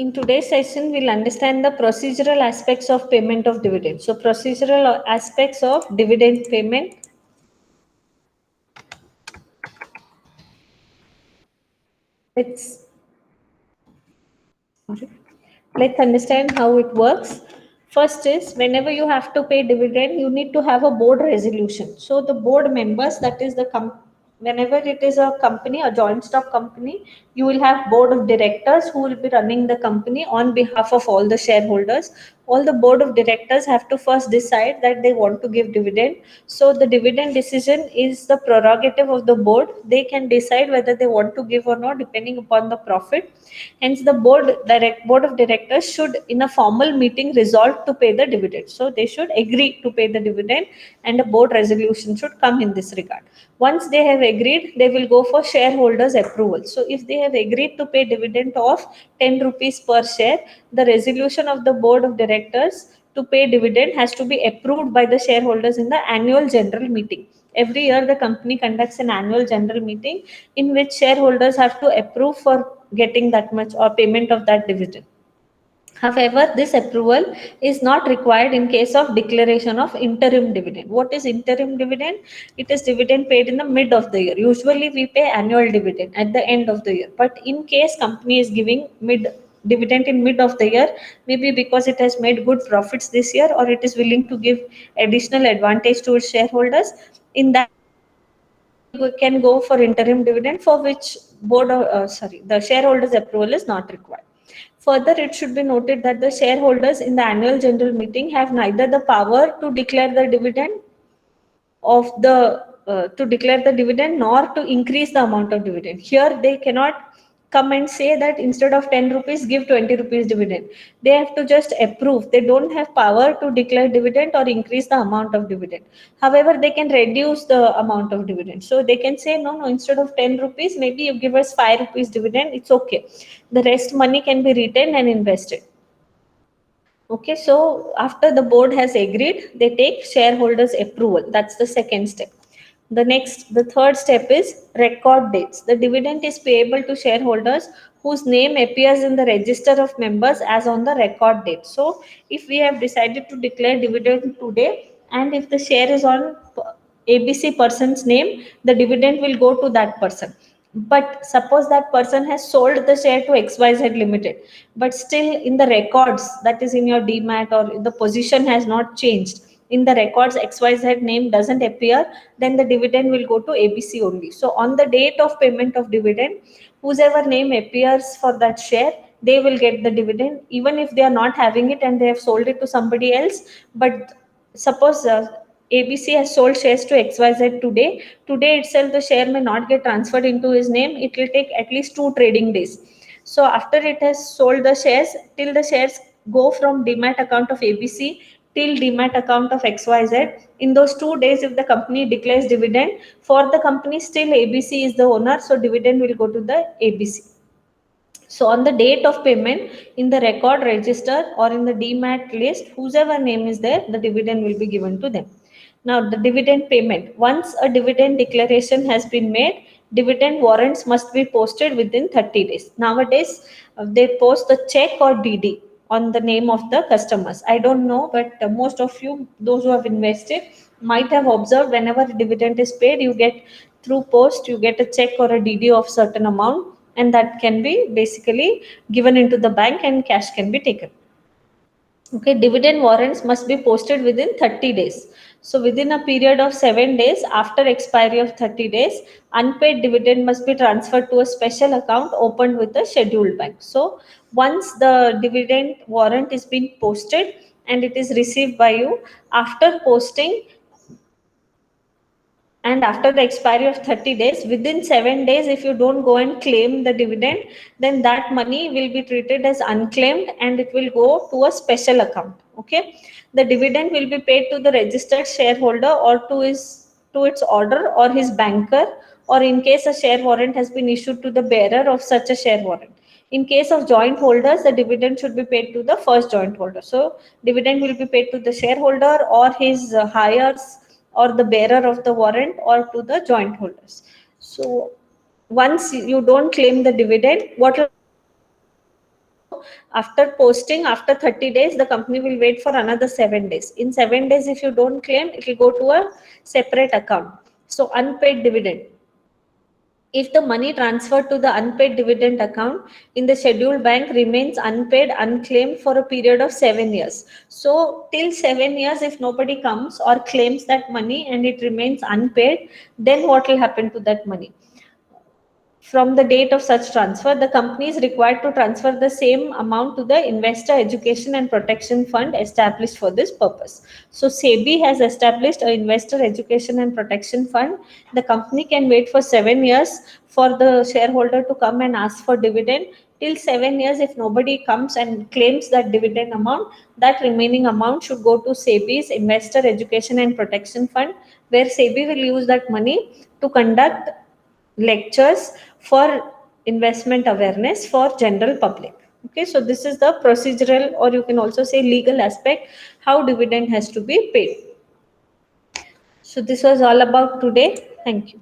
In today's session, we'll understand the procedural aspects of payment of dividend. So, procedural aspects of dividend payment. Let's understand how it works. First is, whenever you have to pay dividend, you need to have a board resolution. So the board members, that is the whenever it is a company, a joint stock company, you will have board of directors who will be running the company on behalf of all the shareholders. All the board of directors have to first decide that they want to give dividend. So the dividend decision is the prerogative of the board. They can decide whether they want to give or not depending upon the profit. Hence, the board of directors should, in a formal meeting, resolve to pay the dividend. So they should agree to pay the dividend, and a board resolution should come in this regard. Once they have agreed, they will go for shareholders' approval. So if they have agreed to pay dividend of 10 rupees per share, the resolution of the board of directors to pay dividend has to be approved by the shareholders in the annual general meeting. Every year, the company conducts an annual general meeting in which shareholders have to approve for getting that much or payment of that dividend. However, this approval is not required in case of declaration of interim dividend. What is interim dividend? It is dividend paid in the mid of the year. Usually we pay annual dividend at the end of the year. But in case company is giving dividend in mid of the year, maybe because it has made good profits this year or it is willing to give additional advantage to its shareholders, in that we can go for interim dividend, for which the shareholders approval is not required. Further, it should be noted that the shareholders in the annual general meeting have neither the power to declare the dividend nor to increase the amount of dividend. Here they cannot come and say that instead of 10 rupees give 20 rupees dividend. They have to just approve. They don't have power to declare dividend or increase the amount of dividend. However, they can reduce the amount of dividend. So they can say, no, instead of 10 rupees, maybe you give us 5 rupees dividend, it's okay. The rest money can be retained and invested. Okay, so after the board has agreed, they take shareholders' approval. That's the second step. The third step is record dates. The dividend is payable to shareholders whose name appears in the register of members as on the record date. So, if we have decided to declare dividend today, and if the share is on ABC person's name, the dividend will go to that person. But suppose that person has sold the share to XYZ Limited, but still in the records, that is in your DMAT, or the position has not changed. In the records, XYZ name doesn't appear, then the dividend will go to ABC only. So on the date of payment of dividend, whosever name appears for that share, they will get the dividend, even if they are not having it and they have sold it to somebody else. But suppose ABC has sold shares to XYZ today. Today itself, the share may not get transferred into his name. It will take at least 2 trading days. So after it has sold the shares, till the shares go from DMAT account of ABC till DMAT account of XYZ, in those 2 days, if the company declares dividend, for the company still ABC is the owner, so dividend will go to the ABC. So on the date of payment, in the record register or in the DMAT list, whosever name is there, the dividend will be given to them. Now the dividend payment. Once a dividend declaration has been made, dividend warrants must be posted within 30 days. Nowadays, they post the check or DD on the name of the customers. I don't know, but most of you, those who have invested, might have observed whenever dividend is paid, you get through post, you get a check or a DD of certain amount, and that can be basically given into the bank and cash can be taken. Okay, dividend warrants must be posted within 30 days. So within a period of 7 days after expiry of 30 days, unpaid dividend must be transferred to a special account opened with a scheduled bank. So once the dividend warrant is being posted and it is received by you, after posting and after the expiry of 30 days, within 7 days, if you don't go and claim the dividend, then that money will be treated as unclaimed and it will go to a special account. Okay, the dividend will be paid to the registered shareholder or to its order or his banker, or in case a share warrant has been issued to the bearer of such a share warrant. In case of joint holders, the dividend should be paid to the first joint holder. So dividend will be paid to the shareholder or his heirs or the bearer of the warrant or to the joint holders. So once you don't claim the dividend, what will So after posting, after 30 days, the company will wait for another 7 days. In 7 days, if you don't claim, it will go to a separate account. So unpaid dividend. If the money transferred to the unpaid dividend account in the scheduled bank remains unpaid, unclaimed for a period of 7 years. So till 7 years, if nobody comes or claims that money and it remains unpaid, then what will happen to that money? From the date of such transfer, the company is required to transfer the same amount to the Investor Education and Protection Fund established for this purpose. So SEBI has established an Investor Education and Protection Fund. The company can wait for 7 years for the shareholder to come and ask for dividend. Till 7 years, if nobody comes and claims that dividend amount, that remaining amount should go to SEBI's Investor Education and Protection Fund, where SEBI will use that money to conduct lectures for investment awareness for general public. Okay, so this is the procedural, or you can also say legal aspect, how dividend has to be paid. So this was all about today. Thank you.